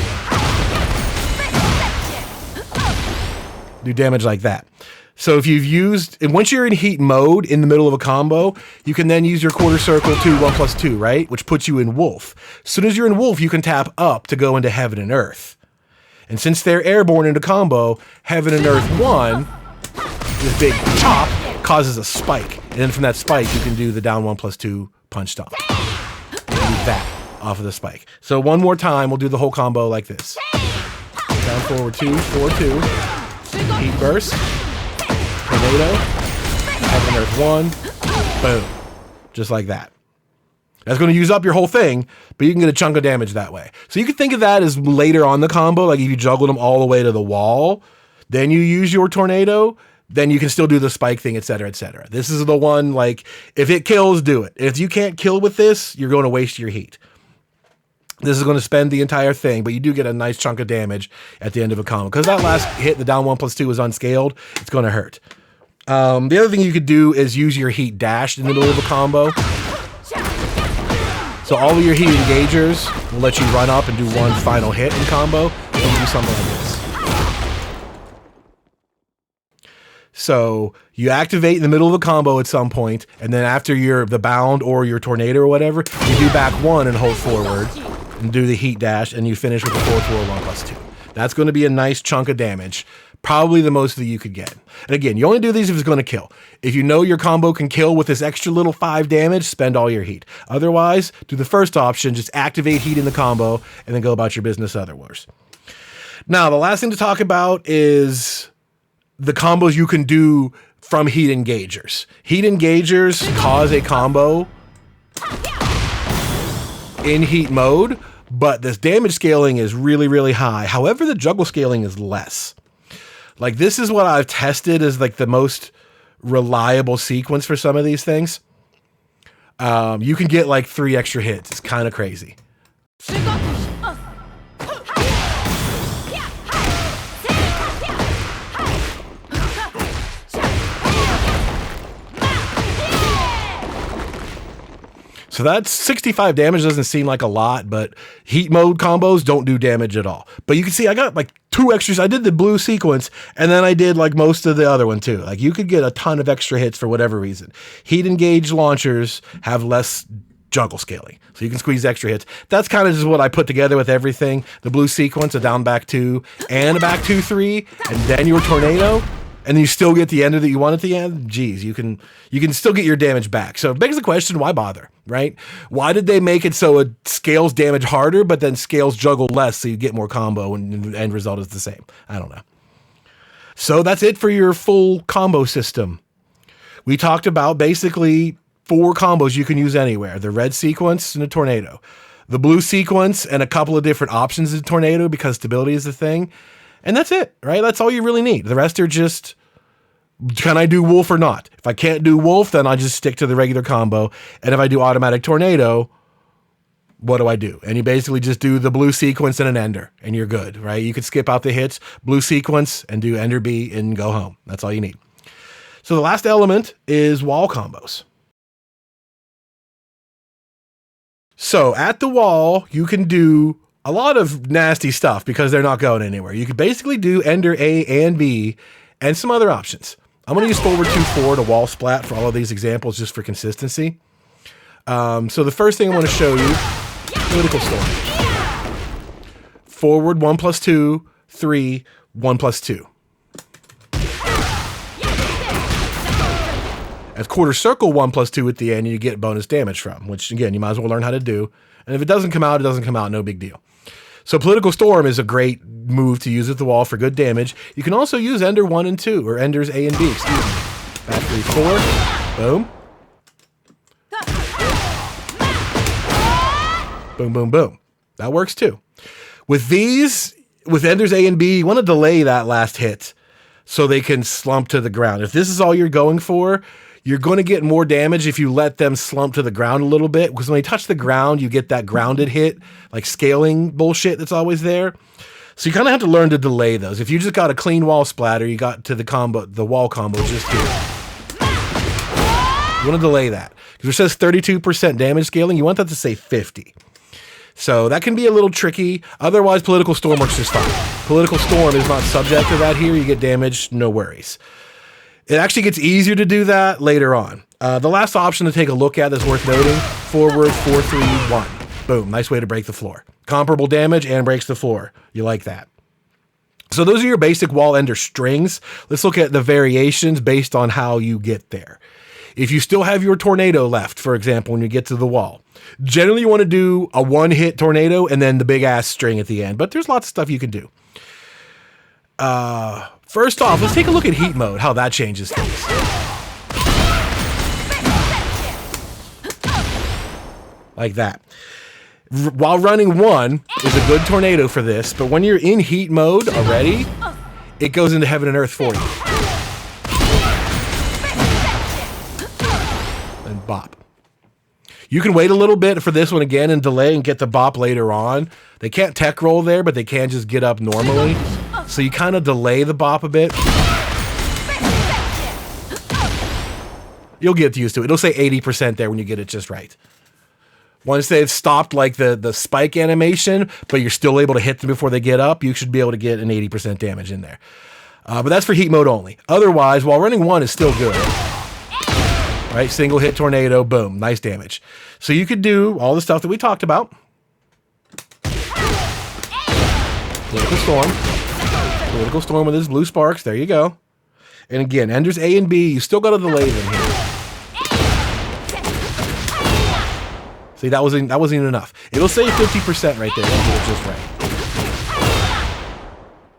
Do damage like that. So if you've used, and once you're in heat mode in the middle of a combo, you can then use your quarter circle to 1+2, right? Which puts you in Wolf. As soon as you're in Wolf, you can tap up to go into Heaven and Earth. And since they're airborne into combo, Heaven and Earth 1, this big chop, causes a spike. And then from that spike, you can do the down 1+2 punch stomp. You can do that off of the spike. So one more time, we'll do the whole combo like this. Down forward 2, 4-2. Heat burst, tornado, Heaven Earth 1, boom. Just like that. That's going to use up your whole thing, but you can get a chunk of damage that way. So you can think of that as later on the combo, like if you juggled them all the way to the wall, then you use your tornado, then you can still do the spike thing, etc., etc. This is the one, like, if it kills, do it. If you can't kill with this, you're going to waste your heat. This is going to spend the entire thing, but you do get a nice chunk of damage at the end of a combo. Because that last hit, the down 1+2 is unscaled, it's going to hurt. The other thing you could do is use your heat dash in the middle of a combo. So all of your heat engagers will let you run up and do one final hit in combo. And you do something like this. So you activate in the middle of a combo at some point, and then after the bound or your tornado or whatever, you do back 1 and hold forward. And do the heat dash, and you finish with the 4-4 1+2. That's going to be a nice chunk of damage. Probably the most that you could get. And again, you only do these if it's going to kill. If you know your combo can kill with this extra little 5 damage, spend all your heat. Otherwise, do the first option, just activate heat in the combo, and then go about your business otherwise. Now, the last thing to talk about is the combos you can do from heat engagers. Heat engagers cause a combo in heat mode, but this damage scaling is really, really high. However, the juggle scaling is less. Like, this is what I've tested as like the most reliable sequence for some of these things. You can get like 3 extra hits. It's kind of crazy. So that's 65 damage. Doesn't seem like a lot, but heat mode combos don't do damage at all. But you can see I got like 2 extras. I did the blue sequence, and then I did like most of the other one too. Like, you could get a ton of extra hits for whatever reason. Heat engaged launchers have less juggle scaling, so you can squeeze extra hits. That's kind of just what I put together with everything. The blue sequence, a down back 2 and a back 2-3, and then your tornado. And you still get the ender that you want at the end. Geez, you can still get your damage back. So it begs the question, why bother, right? Why did they make it so it scales damage harder, but then scales juggle less so you get more combo and the end result is the same? I don't know. So that's it for your full combo system. We talked about basically 4 combos you can use anywhere. The red sequence and a tornado. The blue sequence and a couple of different options in tornado because stability is the thing. And that's it, right? That's all you really need. The rest are just, can I do wolf or not? If I can't do wolf, then I just stick to the regular combo. And if I do automatic tornado, what do I do? And you basically just do the blue sequence and an ender, and you're good, right? You could skip out the hits, blue sequence, and do ender B and go home. That's all you need. So the last element is wall combos. So at the wall, you can do a lot of nasty stuff because they're not going anywhere. You could basically do ender A and B and some other options. I'm going to use forward 2-4 to wall splat for all of these examples just for consistency. So the first thing I want to show you, political storm. Forward 1+2, 3, 1+2. As quarter circle 1+2 at the end, you get bonus damage from, which again, you might as well learn how to do. And if it doesn't come out, it doesn't come out, no big deal. So Political Storm is a great move to use at the wall for good damage. You can also use Ender 1 and 2, or Enders A and B, excuse me. Back 3, 4, boom. Boom, boom, boom. That works too. With these, with Enders A and B, you want to delay that last hit so they can slump to the ground. If this is all you're going for, you're going to get more damage if you let them slump to the ground a little bit, because when they touch the ground, you get that grounded hit, like scaling bullshit that's always there. So you kind of have to learn to delay those. If you just got a clean wall splatter, you got to the combo, the wall combo just here. You want to delay that. Because it says 32% damage scaling, you want that to say 50. So that can be a little tricky. Otherwise, Political Storm works just fine. Political Storm is not subject to that here. You get damage, no worries. It actually gets easier to do that later on. The last option to take a look at that's worth noting, forward 4-3-1. Boom, nice way to break the floor. Comparable damage and breaks the floor. You like that. So those are your basic wall ender strings. Let's look at the variations based on how you get there. If you still have your tornado left, for example, when you get to the wall, generally you want to do a 1-hit tornado and then the big ass string at the end, but there's lots of stuff you can do. First off, let's take a look at heat mode, how that changes things. Like that. While running 1 is a good tornado for this, but when you're in heat mode already, it goes into heaven and earth for you. And bop. You can wait a little bit for this one again and delay and get the bop later on. They can't tech roll there, but they can just get up normally. So you kind of delay the bop a bit. You'll get used to it. It'll say 80% there when you get it just right. Once they've stopped like the spike animation, but you're still able to hit them before they get up, you should be able to get an 80% damage in there. But that's for heat mode only. Otherwise, while running 1 is still good. Right? Single hit tornado, boom, nice damage. So you could do all the stuff that we talked about. Political Storm. Political Storm with his blue sparks. There you go. And again, Enders A and B, you still got to delay them here. See, that wasn't even enough. It'll say 50% right there. It's just right.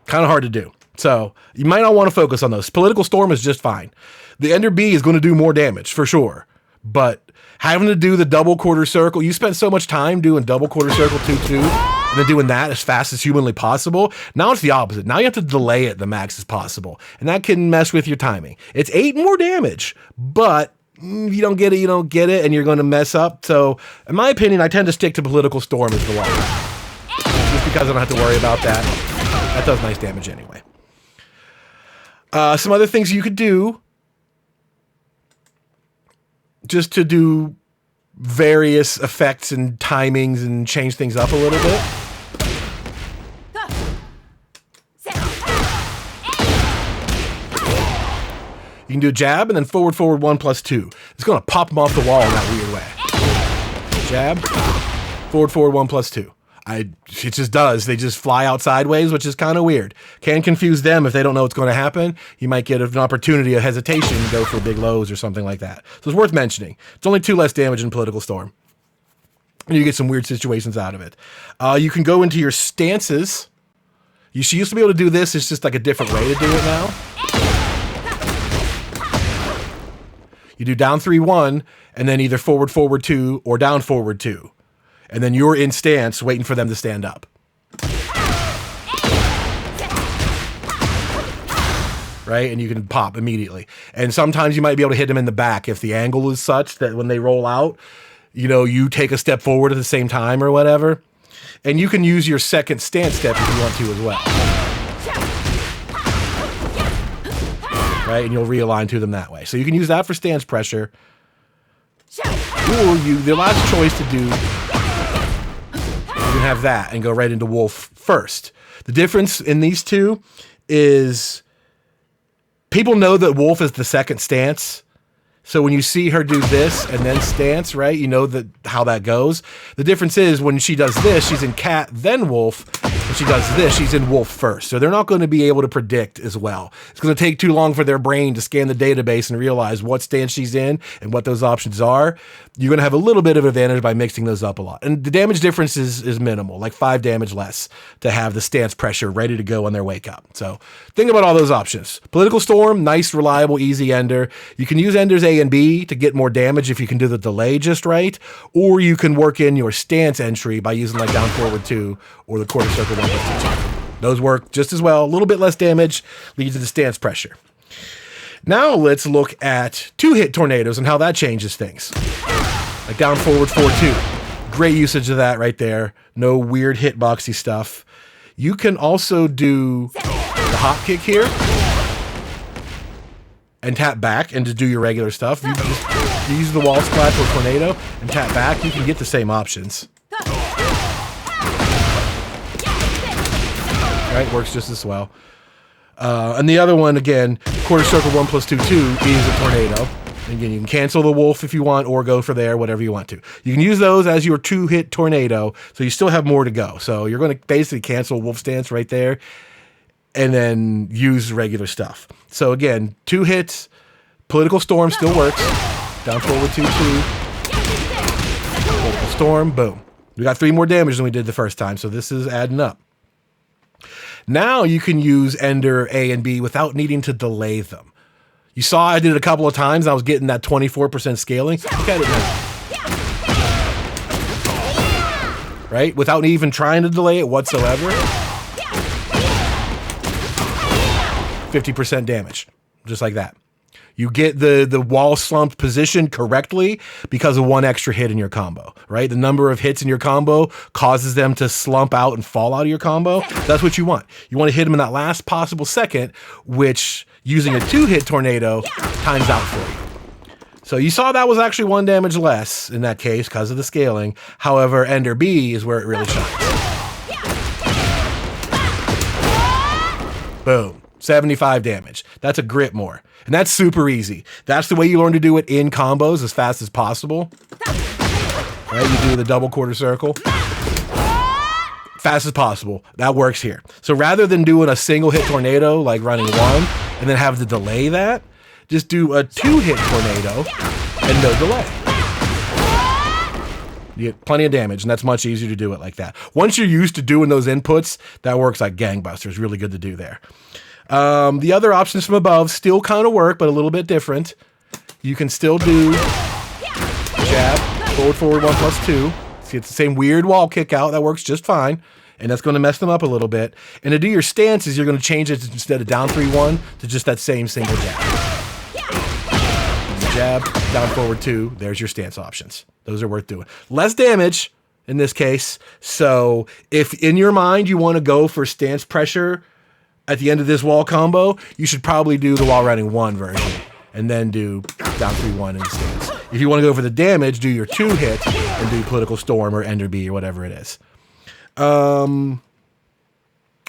Kind of hard to do. So you might not want to focus on those. Political Storm is just fine. The Ender B is going to do more damage for sure, But having to do the double quarter circle, you spent so much time doing double quarter circle 2-2, and then doing that as fast as humanly possible. Now it's the opposite. Now you have to delay it the max as possible, and that can mess with your timing. It's 8 more damage, but you don't get it, and you're going to mess up. So, in my opinion, I tend to stick to Political Storm as the long route. Just because I don't have to worry about that. That does nice damage anyway. Some other things you could do, just to do various effects and timings and change things up a little bit. You can do a jab and then forward 1+2. It's going to pop them off the wall in that weird way. Jab, forward 1+2. It just does. They just fly out sideways, which is kind of weird. Can confuse them if they don't know what's going to happen. You might get an opportunity, a hesitation, to go for big lows or something like that. So it's worth mentioning. It's only 2 less damage in Political Storm. And you get some weird situations out of it. You can go into your stances. She used to be able to do this. It's just like a different way to do it now. You do down 3-1, and then either forward 2 or down forward 2. And then you're in stance waiting for them to stand up. Right? And you can pop immediately. And sometimes you might be able to hit them in the back if the angle is such that when they roll out, you take a step forward at the same time or whatever. And you can use your second stance step if you want to as well. Right? And you'll realign to them that way. So you can use that for stance pressure. Or the last choice to do, you can have that and go right into Wolf first. The difference in these two is people know that Wolf is the second stance. So when you see her do this and then stance, right, you know how that goes. The difference is when she does this, she's in cat, then wolf. When she does this, she's in wolf first. So they're not going to be able to predict as well. It's going to take too long for their brain to scan the database and realize what stance she's in and what those options are. You're going to have a little bit of advantage by mixing those up a lot. And the damage difference is minimal, like 5 damage less to have the stance pressure ready to go on their wake up. So think about all those options. Political Storm, nice, reliable, easy ender. You can use enders A and B to get more damage if you can do the delay just right, or you can work in your stance entry by using like down forward 2 or the quarter circle 1+2. Those work just as well. A little bit less damage leads to the stance pressure. Now let's look at 2-hit tornadoes and how that changes things. Like down forward 4-2. Great usage of that right there. No weird hitboxy stuff. You can also do the hop kick here and tap back and just do your regular stuff. You just use the wall splash or tornado and tap back. You can get the same options. Right, works just as well. And the other one, again, quarter circle 1+2 is a tornado. Again, you can cancel the wolf if you want or go for there, whatever you want to. You can use those as your 2-hit tornado, so you still have more to go. So you're going to basically cancel wolf stance right there and then use regular stuff. So again, 2 hits, Political Storm still works. Down forward 2-2. Political Storm, boom. We got 3 more damage than we did the first time, so this is adding up. Now you can use Ender A and B without needing to delay them. You saw I did it a couple of times. I was getting that 24% scaling. Look at it now. Right? Without even trying to delay it whatsoever. 50% damage. Just like that. You get the wall slumped position correctly because of 1 extra hit in your combo, right? The number of hits in your combo causes them to slump out and fall out of your combo. That's what you want. You want to hit them in that last possible second, which using a 2-hit tornado times out for you. So you saw that was actually 1 damage less in that case because of the scaling. However, Ender B is where it really shines. Boom. 75 damage. That's a grip more. And that's super easy. That's the way you learn to do it in combos as fast as possible. Right? You do the double quarter circle. Fast as possible. That works here. So rather than doing a single hit tornado, like running 1, and then have to delay that, just do a 2-hit tornado and no delay. You get plenty of damage, and that's much easier to do it like that. Once you're used to doing those inputs, that works like gangbusters. Really good to do there. The other options from above still kind of work, but a little bit different. You can still do jab, forward 1+2. See, it's the same weird wall kick out. That works just fine. And that's going to mess them up a little bit. And to do your stances, you're going to change it instead of down 3-1 to just that same single jab. Jab, down forward 2. There's your stance options. Those are worth doing. Less damage in this case. So if in your mind you want to go for stance pressure at the end of this wall combo, you should probably do the wall running 1 version and then do down 3-1 in stance. If you want to go for the damage, do your 2 hit and do political storm or ender B or whatever it is. One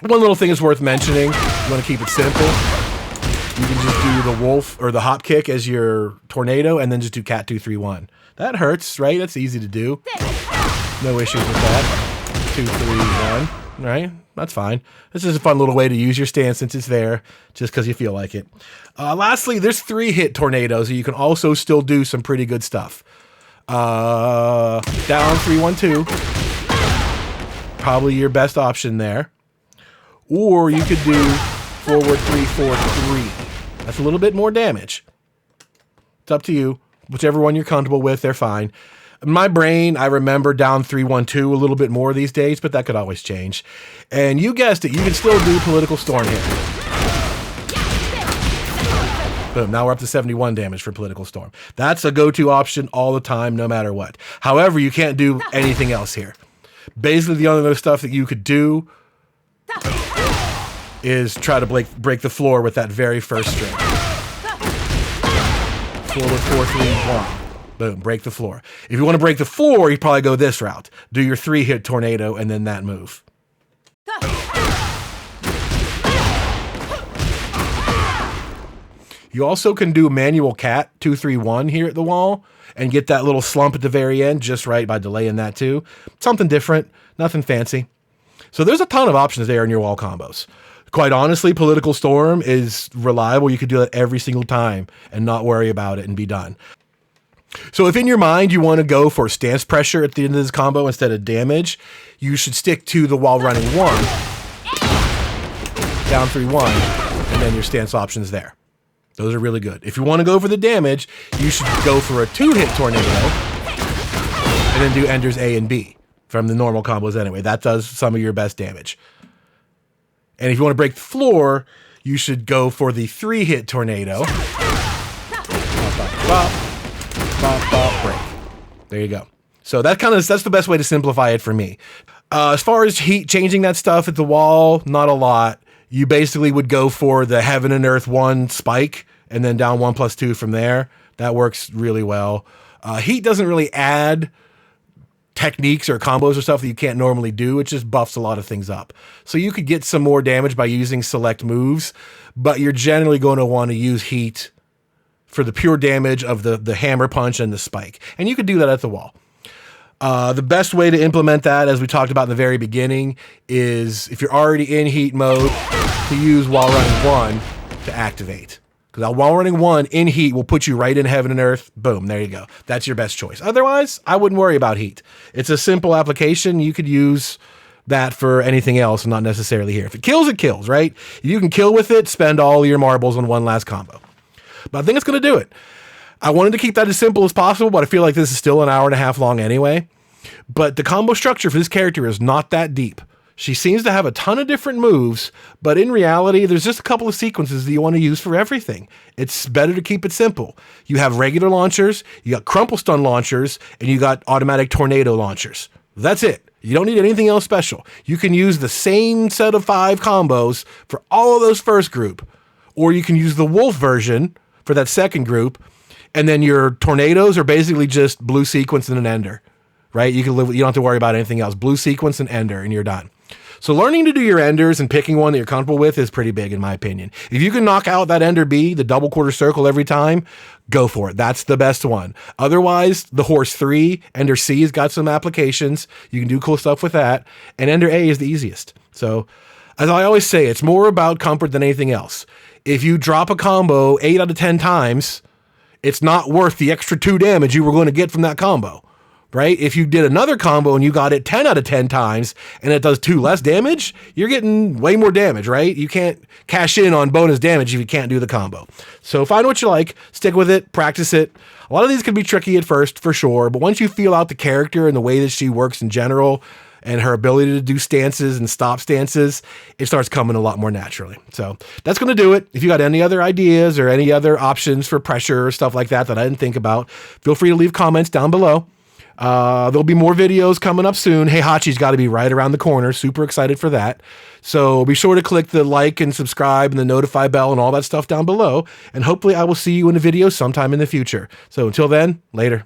little thing is worth mentioning. You want to keep it simple. You can just do the wolf or the hop kick as your tornado and then just do cat 2-3-1. That hurts, right? That's easy to do. No issues with that. 2-3-1, right? That's fine. This is a fun little way to use your stance since it's there, just because you feel like it. Lastly, there's 3-hit tornadoes, so you can also still do some pretty good stuff. Down 3-1-2, probably your best option there. Or you could do forward 3-4-3. That's a little bit more damage. It's up to you. Whichever one you're comfortable with, they're fine. In my brain, I remember down 3-1-2 a little bit more these days, but that could always change. And you guessed it, you can still do political storm here. Boom, now we're up to 71 damage for political storm. That's a go-to option all the time, no matter what. However, you can't do anything else here. Basically, the only other stuff that you could do is try to break the floor with that very first string. Forward 4-3-1. Boom, break the floor. If you want to break the floor, you probably go this route. Do your 3-hit tornado and then that move. You also can do manual cat 2-3-1 here at the wall and get that little slump at the very end just right by delaying that too. Something different, nothing fancy. So there's a ton of options there in your wall combos. Quite honestly, political storm is reliable. You could do that every single time and not worry about it and be done. So if in your mind you want to go for stance pressure at the end of this combo instead of damage, you should stick to the wall running 1, down 3-1, and then your stance options there. Those are really good. If you want to go for the damage, you should go for a 2-hit tornado and then do enders A and B from the normal combos anyway. That does some of your best damage. And if you want to break the floor, you should go for the 3-hit tornado. Break. There you go. So that's the best way to simplify it for me. As far as heat changing that stuff at the wall, not a lot. You basically would go for the heaven and earth 1 spike and then down 1+2 from there. That works really well. Heat doesn't really add techniques or combos or stuff that you can't normally do. It just buffs a lot of things up. So you could get some more damage by using select moves, but you're generally going to want to use heat for the pure damage of the hammer punch and the spike. And you could do that at the wall. The best way to implement that, as we talked about in the very beginning, is if you're already in heat mode, to use wall running 1 to activate. Because wall running 1 in heat will put you right in heaven and earth. Boom, there you go. That's your best choice. Otherwise, I wouldn't worry about heat. It's a simple application. You could use that for anything else, not necessarily here. If it kills, right? If you can kill with it, spend all your marbles on one last combo. But I think it's going to do it. I wanted to keep that as simple as possible, but I feel like this is still an hour and a half long anyway. But the combo structure for this character is not that deep. She seems to have a ton of different moves, but in reality, there's just a couple of sequences that you want to use for everything. It's better to keep it simple. You have regular launchers, you got crumple stun launchers, and you got automatic tornado launchers. That's it. You don't need anything else special. You can use the same set of 5 combos for all of those first group, or you can use the wolf version for that second group, and then your tornadoes are basically just blue sequence and an ender, right? You don't have to worry about anything else. Blue sequence and ender, and you're done. So learning to do your enders and picking one that you're comfortable with is pretty big in my opinion. If you can knock out that ender B, the double quarter circle every time, go for it. That's the best one. Otherwise, the horse 3, ender C has got some applications. You can do cool stuff with that. And ender A is the easiest. So as I always say, it's more about comfort than anything else. If you drop a combo 8 out of 10 times, it's not worth the extra 2 damage you were going to get from that combo. Right? If you did another combo and you got it 10 out of 10 times and it does 2 less damage, you're getting way more damage, right? You can't cash in on bonus damage if you can't do the combo. So find what you like, stick with it, practice it. A lot of these can be tricky at first, for sure, but once you feel out the character and the way that she works in general, and her ability to do stances and stop stances, it starts coming a lot more naturally. So that's going to do it. If you got any other ideas or any other options for pressure or stuff like that that I didn't think about, feel free to leave comments down below. There'll be more videos coming up soon. Heihachi's got to be right around the corner. Super excited for that. So be sure to click the like and subscribe and the notify bell and all that stuff down below. And hopefully I will see you in a video sometime in the future. So until then, later.